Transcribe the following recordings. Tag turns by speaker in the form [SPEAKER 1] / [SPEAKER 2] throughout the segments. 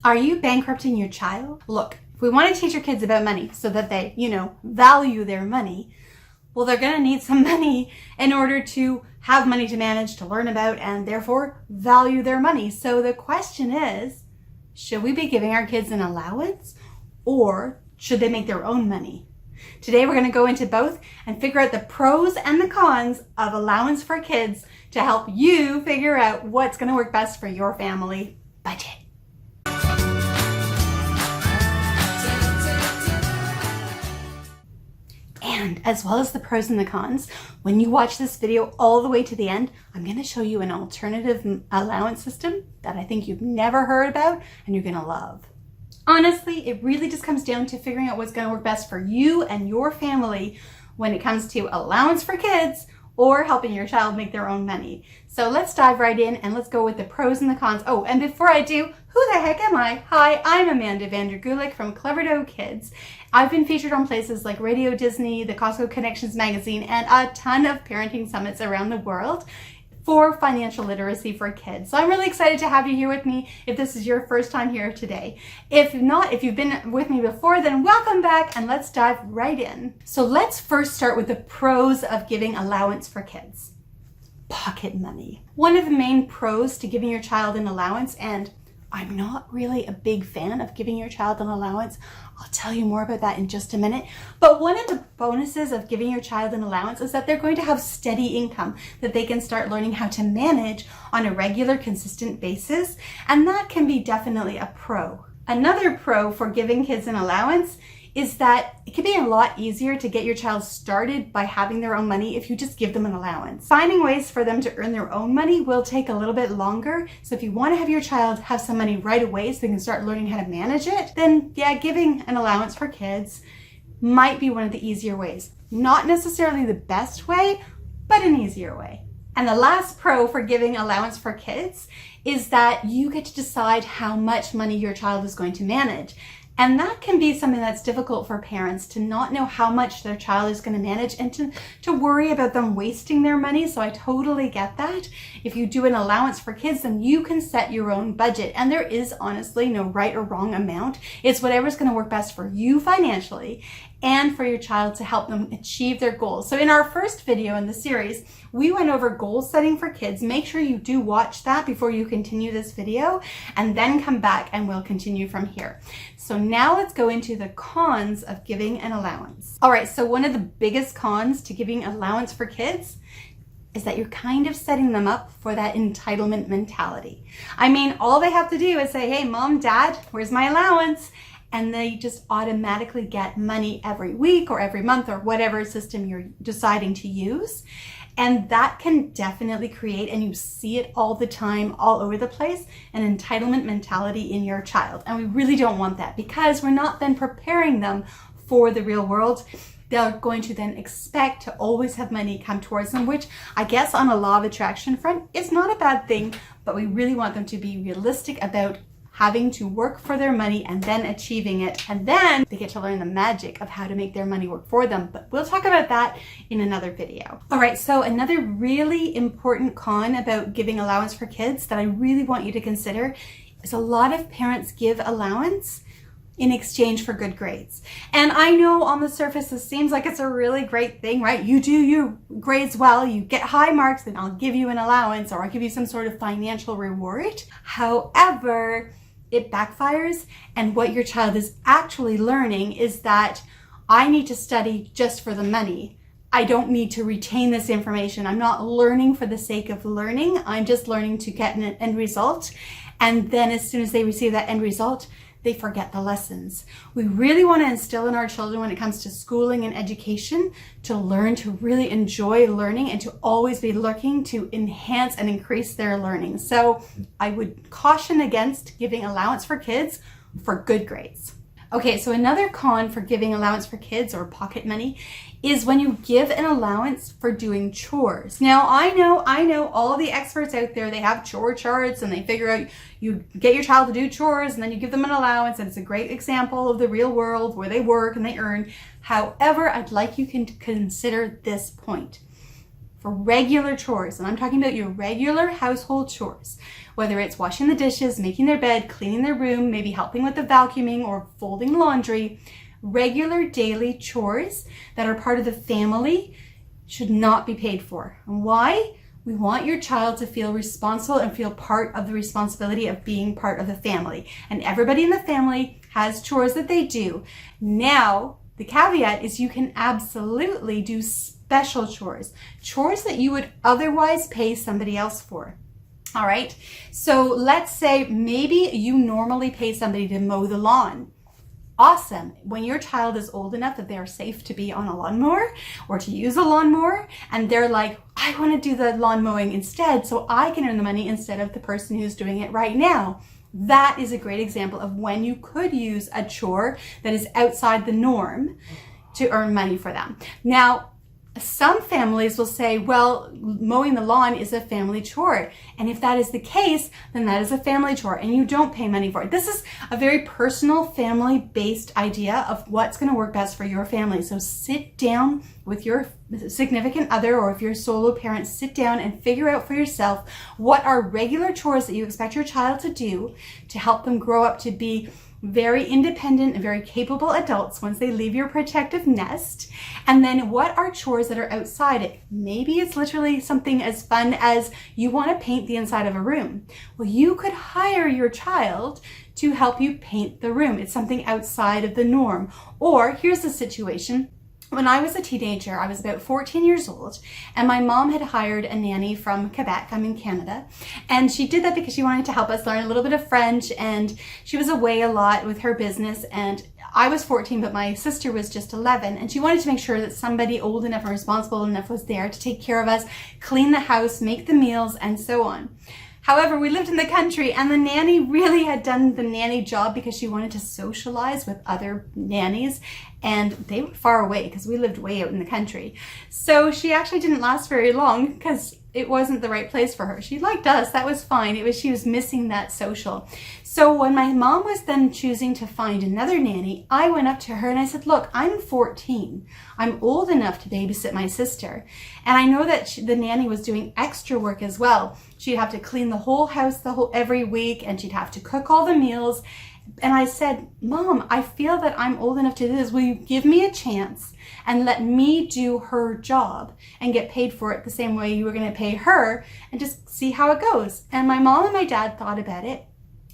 [SPEAKER 1] Are you bankrupting your child? Look, if we want to teach our kids about money so that they, value their money, well, they're going to need some money in order to have money to manage, to learn about, and therefore value their money. So the question is, should we be giving our kids an allowance or should they make their own money? Today, we're going to go into both and figure out the pros and the cons of Allowance for Kids to help you figure out what's going to work best for your family budget. And as well as the pros and the cons, when you watch this video all the way to the end, I'm going to show you an alternative allowance system that I think you've never heard about and you're going to love. Honestly, it really just comes down to figuring out what's going to work best for you and your family when it comes to Allowance for Kids or helping your child make their own money. So let's dive right in and let's go with the pros and the cons. Oh, and before I do, who the heck am I? Hi, I'm Amanda Vandergulik from Clever Dough Kids. I've been featured on places like Radio Disney, the Costco Connections magazine, and a ton of parenting summits around the world for financial literacy for kids. So I'm really excited to have you here with me if this is your first time here today. If not, if you've been with me before, then welcome back and let's dive right in. So let's first start with the pros of giving Allowance for Kids. Pocket money. One of the main pros to giving your child an allowance, and I'm not really a big fan of giving your child an allowance. I'll tell you more about that in just a minute. But one of the bonuses of giving your child an allowance is that they're going to have steady income that they can start learning how to manage on a regular, consistent basis. And that can be definitely a pro. Another pro for giving kids an allowance is that it can be a lot easier to get your child started by having their own money if you just give them an allowance. Finding ways for them to earn their own money will take a little bit longer. So if you want to have your child have some money right away so they can start learning how to manage it, then yeah, giving an allowance for kids might be one of the easier ways. Not necessarily the best way, but an easier way. And the last pro for giving Allowance for Kids is that you get to decide how much money your child is going to manage. And that can be something that's difficult for parents to not know how much their child is going to manage and to worry about them wasting their money. So I totally get that. If you do an Allowance for Kids, then you can set your own budget. And there is honestly no right or wrong amount. It's whatever's going to work best for you financially and for your child to help them achieve their goals. So in our first video in the series, we went over goal setting for kids. Make sure you do watch that before you continue this video and then come back and we'll continue from here. So now let's go into the cons of giving an allowance. All right, so one of the biggest cons to giving allowance for kids is that you're kind of setting them up for that entitlement mentality. I mean, all they have to do is say, hey, mom, dad, where's my allowance? And they just automatically get money every week or every month or whatever system you're deciding to use. And that can definitely create, and you see it all the time, all over the place, an entitlement mentality in your child. And we really don't want that because we're not then preparing them for the real world. They're going to then expect to always have money come towards them, which I guess on a law of attraction front is not a bad thing, but we really want them to be realistic about having to work for their money and then achieving it. And then they get to learn the magic of how to make their money work for them. But we'll talk about that in another video. All right, so another really important con about giving Allowance for Kids that I really want you to consider is a lot of parents give allowance in exchange for good grades. And I know on the surface, this seems like it's a really great thing, right? You do your grades well, you get high marks, then I'll give you an allowance or I'll give you some sort of financial reward. However, it backfires, and what your child is actually learning is that I need to study just for the money. I don't need to retain this information. I'm not learning for the sake of learning. I'm just learning to get an end result. And then as soon as they receive that end result, they forget the lessons. We really want to instill in our children when it comes to schooling and education to learn to really enjoy learning and to always be looking to enhance and increase their learning. So I would caution against giving Allowance for Kids for good grades. Okay, so another con for giving Allowance for Kids or pocket money is when you give an allowance for doing chores. Now, I know all the experts out there, they have chore charts and they figure out you get your child to do chores and then you give them an allowance, and it's a great example of the real world where they work and they earn. However, I'd like you to consider this point. For regular chores, and I'm talking about your regular household chores, whether it's washing the dishes, making their bed, cleaning their room, maybe helping with the vacuuming or folding laundry. Regular daily chores that are part of the family should not be paid for. And why? We want your child to feel responsible and feel part of the responsibility of being part of the family. And everybody in the family has chores that they do. Now, the caveat is you can absolutely do special chores, chores that you would otherwise pay somebody else for. All right. So let's say maybe you normally pay somebody to mow the lawn. Awesome. When your child is old enough that they're safe to be on a lawnmower or to use a lawnmower, and they're like, I want to do the lawn mowing instead so I can earn the money instead of the person who's doing it right now. That is a great example of when you could use a chore that is outside the norm to earn money for them. Now, some families will say, well, mowing the lawn is a family chore. And if that is the case, then that is a family chore and you don't pay money for it. This is a very personal family-based idea of what's going to work best for your family. So sit down with your significant other, or if you're a solo parent, sit down and figure out for yourself what are regular chores that you expect your child to do to help them grow up to be very independent and very capable adults once they leave your protective nest. And then what are chores that are outside it? Maybe it's literally something as fun as you want to paint the inside of a room. Well, you could hire your child to help you paint the room. It's something outside of the norm. Or here's the situation. When I was a teenager, I was about 14 years old, and my mom had hired a nanny from Quebec. I'm in Canada. And she did that because she wanted to help us learn a little bit of French, and she was away a lot with her business. And I was 14, but my sister was just 11. And she wanted to make sure that somebody old enough and responsible enough was there to take care of us, clean the house, make the meals, and so on. However, we lived in the country, and the nanny really had done the nanny job because she wanted to socialize with other nannies, and they were far away because we lived way out in the country. So she actually didn't last very long because it wasn't the right place for her. She liked us, that was fine. She was missing that social. So when my mom was then choosing to find another nanny, I went up to her and I said, look, I'm 14. I'm old enough to babysit my sister. And I know that the nanny was doing extra work as well. She'd have to clean the whole house every week, and she'd have to cook all the meals. And I said, Mom, I feel that I'm old enough to do this. Will you give me a chance and let me do her job and get paid for it the same way you were going to pay her, and just see how it goes? And my mom and my dad thought about it,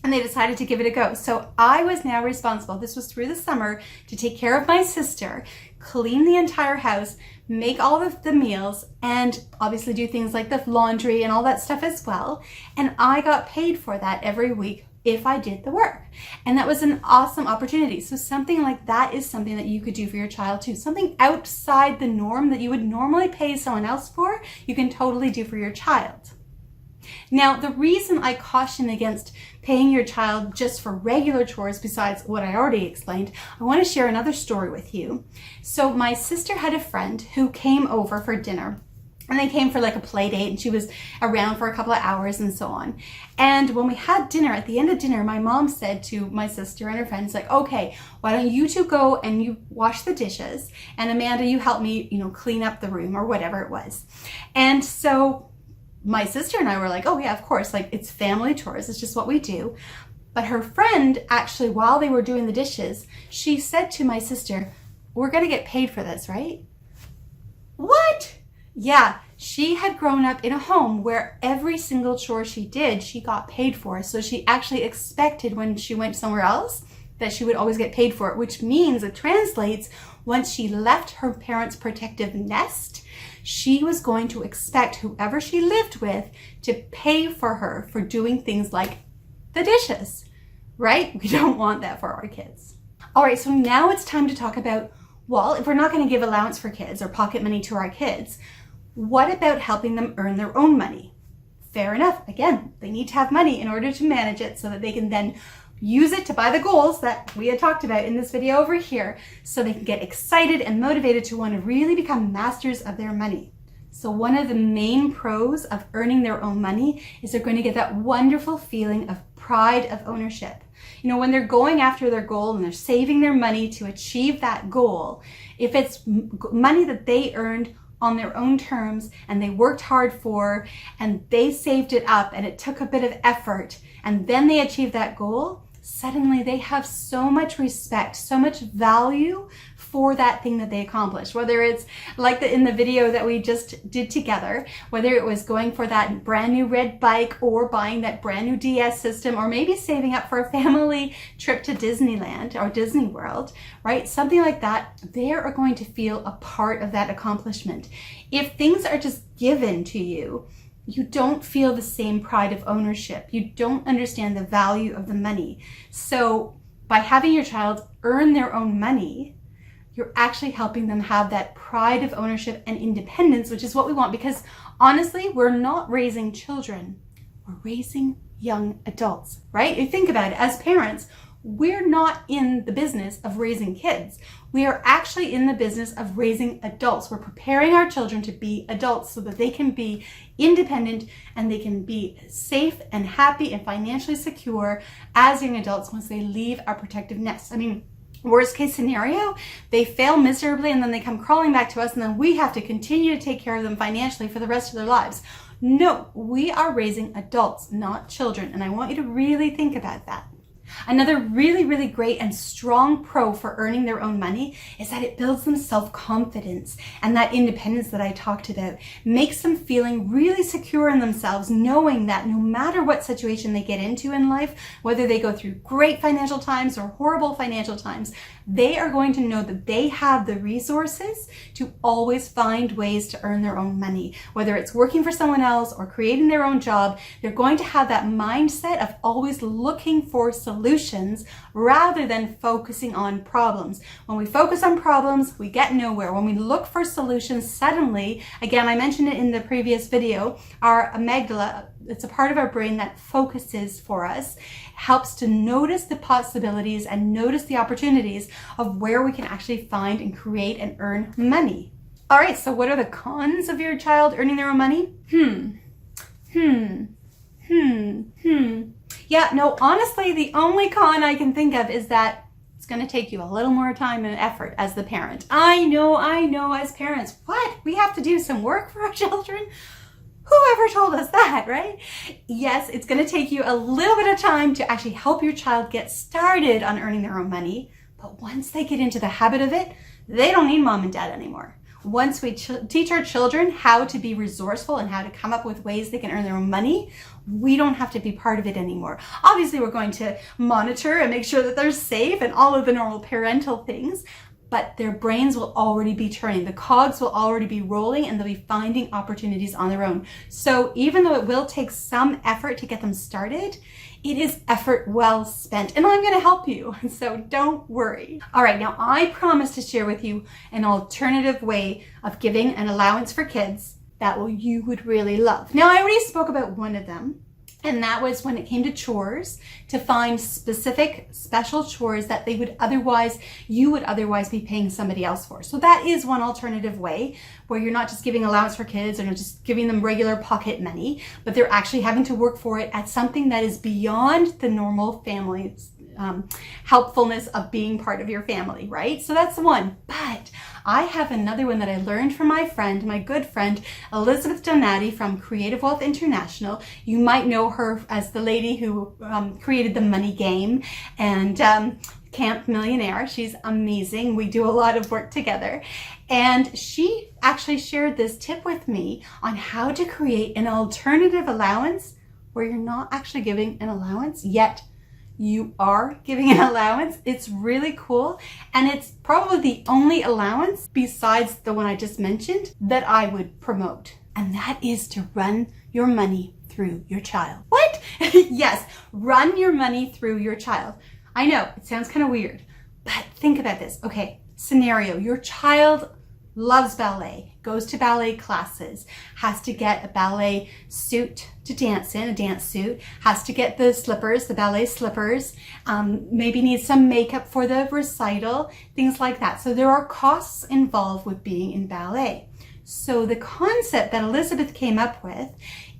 [SPEAKER 1] and they decided to give it a go. So I was now responsible, this was through the summer, to take care of my sister, clean the entire house, make all of the meals, and obviously do things like the laundry and all that stuff as well. And I got paid for that every week if I did the work. And that was an awesome opportunity. So something like that is something that you could do for your child too. Something outside the norm that you would normally pay someone else for, you can totally do for your child. Now, the reason I caution against paying your child just for regular chores, besides what I already explained, I want to share another story with you. So my sister had a friend who came over for dinner. And they came for like a play date, and she was around for a couple of hours and so on. And when we had dinner, at the end of dinner, my mom said to my sister and her friends, like, okay, why don't you two go and you wash the dishes, and Amanda, you help me, clean up the room, or whatever it was. And so my sister and I were like, oh yeah, of course, like it's family chores, it's just what we do. But her friend actually, while they were doing the dishes, she said to my sister, we're gonna get paid for this, right? What? Yeah, she had grown up in a home where every single chore she did, she got paid for. So she actually expected when she went somewhere else that she would always get paid for it, which means it translates, once she left her parents' protective nest, she was going to expect whoever she lived with to pay for her for doing things like the dishes, right? We don't want that for our kids. All right, so now it's time to talk about, well, if we're not going to give allowance for kids or pocket money to our kids, what about helping them earn their own money? Fair enough. Again, they need to have money in order to manage it so that they can then use it to buy the goals that we had talked about in this video over here, so they can get excited and motivated to want to really become masters of their money. So one of the main pros of earning their own money is they're going to get that wonderful feeling of pride of ownership. When they're going after their goal and they're saving their money to achieve that goal, if it's money that they earned on their own terms and they worked hard for, and they saved it up and it took a bit of effort, and then they achieved that goal, suddenly they have so much respect, so much value for that thing that they accomplished. Whether it's like in the video that we just did together, whether it was going for that brand new red bike or buying that brand new DS system, or maybe saving up for a family trip to Disneyland or Disney World, right? Something like that, they are going to feel a part of that accomplishment. If things are just given to you, you don't feel the same pride of ownership. You don't understand the value of the money. So by having your child earn their own money, you're actually helping them have that pride of ownership and independence, which is what we want. Because honestly, we're not raising children, we're raising young adults, right? You think about it, as parents, we're not in the business of raising kids. We are actually in the business of raising adults. We're preparing our children to be adults so that they can be independent and they can be safe and happy and financially secure as young adults once they leave our protective nest. I mean, worst case scenario, they fail miserably and then they come crawling back to us, and then we have to continue to take care of them financially for the rest of their lives. No, we are raising adults, not children. And I want you to really think about that. Another really, really great and strong pro for earning their own money is that it builds them self-confidence, and that independence that I talked about makes them feeling really secure in themselves, knowing that no matter what situation they get into in life, whether they go through great financial times or horrible financial times, they are going to know that they have the resources to always find ways to earn their own money. Whether it's working for someone else or creating their own job, they're going to have that mindset of always looking for solutions rather than focusing on problems. When we focus on problems, we get nowhere. When we look for solutions, suddenly, again, I mentioned it in the previous video, our amygdala, it's a part of our brain that focuses for us, helps to notice the possibilities and notice the opportunities of where we can actually find and create and earn money. All right, so what are the cons of your child earning their own money? Yeah, no, honestly, the only con I can think of is that it's going to take you a little more time and effort as the parent. I know, as parents, what? We have to do some work for our children? Whoever told us that, right? Yes, it's going to take you a little bit of time to actually help your child get started on earning their own money. But once they get into the habit of it, they don't need mom and dad anymore. Once we teach our children how to be resourceful and how to come up with ways they can earn their own money, we don't have to be part of it anymore. Obviously, we're going to monitor and make sure that they're safe and all of the normal parental things, but their brains will already be turning. The cogs will already be rolling and they'll be finding opportunities on their own. So even though it will take some effort to get them started, it is effort well spent, and I'm going to help you, so don't worry. All right, now I promise to share with you an alternative way of giving an allowance for kids that you would really love. Now, I already spoke about one of them, and that was when it came to chores, to find specific special chores that you would otherwise be paying somebody else for. So that is one alternative way where you're not just giving allowance for kids and you're just giving them regular pocket money, but they're actually having to work for it at something that is beyond the normal family's helpfulness of being part of your family, right? So that's one. But I have another one that I learned from my good friend, Elizabeth Donati from Creative Wealth International. You might know her as the lady who created the money game and Camp Millionaire. She's amazing. We do a lot of work together. And she actually shared this tip with me on how to create an alternative allowance where you're not actually giving an allowance, yet you are giving an allowance. It's really cool. And it's probably the only allowance besides the one I just mentioned that I would promote. And that is to run your money through your child. What? Yes, run your money through your child. I know it sounds kind of weird, but think about this. Okay, scenario, your child loves ballet, goes to ballet classes, has to get a ballet suit to dance in, a dance suit, has to get the slippers, the ballet slippers, maybe needs some makeup for the recital, things like that. So there are costs involved with being in ballet. So the concept that Elizabeth came up with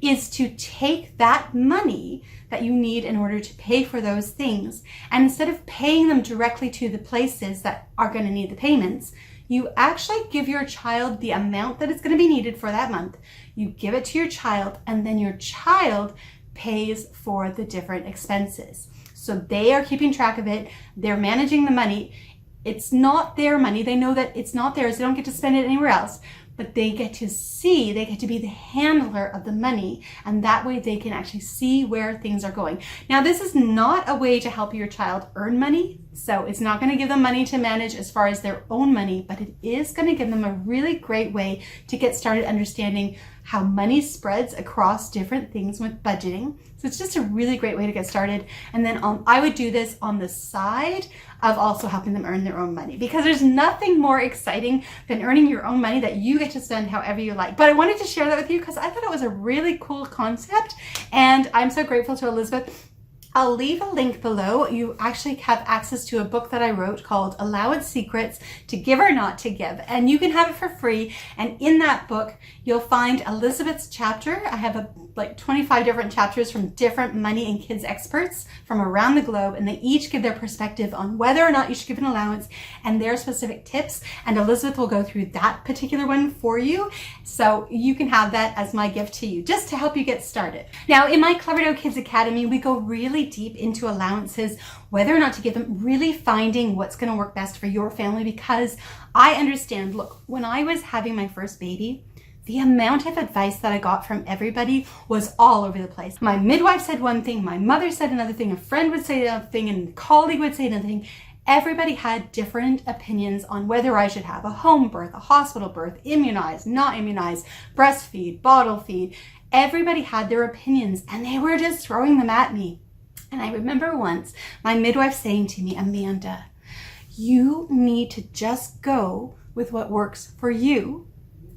[SPEAKER 1] is to take that money that you need in order to pay for those things, and instead of paying them directly to the places that are going to need the payments, You actually give your child the amount that is going to be needed for that month. You give it to your child, and then your child pays for the different expenses. So they are keeping track of it. They're managing the money. It's not their money. They know that it's not theirs. They don't get to spend it anywhere else, but they get to see, they get to be the handler of the money. And that way they can actually see where things are going. Now, this is not a way to help your child earn money. So it's not going to give them money to manage as far as their own money, but it is going to give them a really great way to get started understanding how money spreads across different things with budgeting. So it's just a really great way to get started. And then I would do this on the side of also helping them earn their own money, because there's nothing more exciting than earning your own money that you get to spend however you like. But I wanted to share that with you because I thought it was a really cool concept, and I'm so grateful to Elizabeth. I'll leave a link below. You actually have access to a book that I wrote called Allowance Secrets, To Give or Not to Give. And you can have it for free. And in that book, you'll find Elizabeth's chapter. I have like 25 different chapters from different money and kids experts from around the globe. And they each give their perspective on whether or not you should give an allowance and their specific tips. And Elizabeth will go through that particular one for you. So you can have that as my gift to you, just to help you get started. Now, in my Clever Dough Kids Academy, we go really deep into allowances, whether or not to give them, really finding what's going to work best for your family, because I understand, look, when I was having my first baby, the amount of advice that I got from everybody was all over the place. My midwife said one thing, my mother said another thing, a friend would say another thing, and a colleague would say another thing. Everybody had different opinions on whether I should have a home birth, a hospital birth, immunize, not immunize, breastfeed, bottle feed. Everybody had their opinions, and they were just throwing them at me. And I remember once my midwife saying to me, Amanda, you need to just go with what works for you,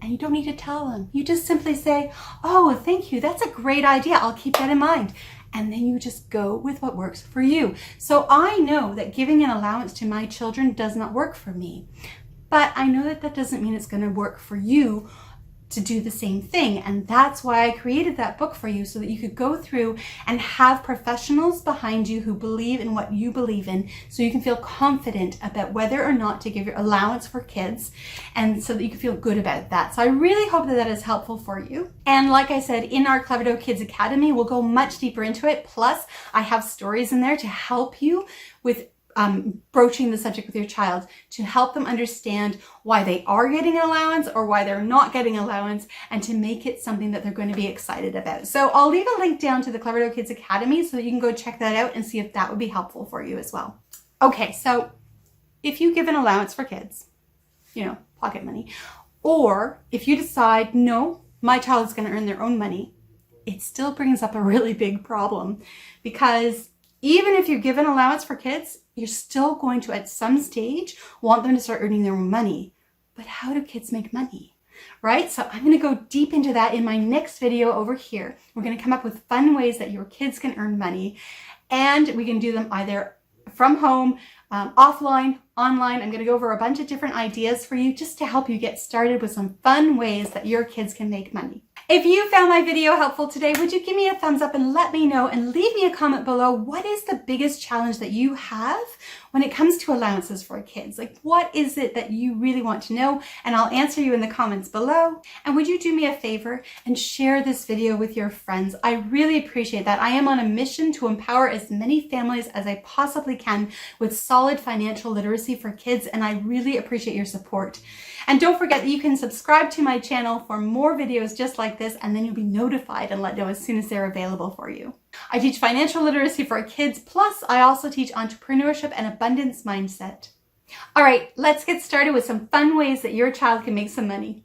[SPEAKER 1] and you don't need to tell them. You just simply say, oh, thank you. That's a great idea. I'll keep that in mind. And then you just go with what works for you. So I know that giving an allowance to my children does not work for me, but I know that that doesn't mean it's going to work for you to do the same thing. And that's why I created that book for you, so that you could go through and have professionals behind you who believe in what you believe in, so you can feel confident about whether or not to give your allowance for kids, and so that you can feel good about that. So I really hope that that is helpful for you. And like I said, in our Clever Dough Kids Academy, we'll go much deeper into it. Plus, I have stories in there to help you with broaching the subject with your child, to help them understand why they are getting an allowance or why they're not getting allowance, and to make it something that they're going to be excited about. So I'll leave a link down to the Clever Dough Kids Academy so that you can go check that out and see if that would be helpful for you as well. Okay, so if you give an allowance for kids, you know, pocket money, or if you decide, no, my child is going to earn their own money, it still brings up a really big problem, because even if you give an allowance for kids, you're still going to, at some stage, want them to start earning their own money. But how do kids make money, right? So I'm going to go deep into that in my next video over here. We're going to come up with fun ways that your kids can earn money, and we can do them either from home, offline, online. I'm going to go over a bunch of different ideas for you, just to help you get started with some fun ways that your kids can make money. If you found my video helpful today, would you give me a thumbs up and let me know, and leave me a comment below. What is the biggest challenge that you have when it comes to allowances for kids? Like, what is it that you really want to know? And I'll answer you in the comments below. And would you do me a favor and share this video with your friends? I really appreciate that. I am on a mission to empower as many families as I possibly can with solid financial literacy for kids, and I really appreciate your support. And don't forget that you can subscribe to my channel for more videos just like this, and then you'll be notified and let know as soon as they're available for you. I teach financial literacy for kids, plus I also teach entrepreneurship and abundance mindset. All right, let's get started with some fun ways that your child can make some money.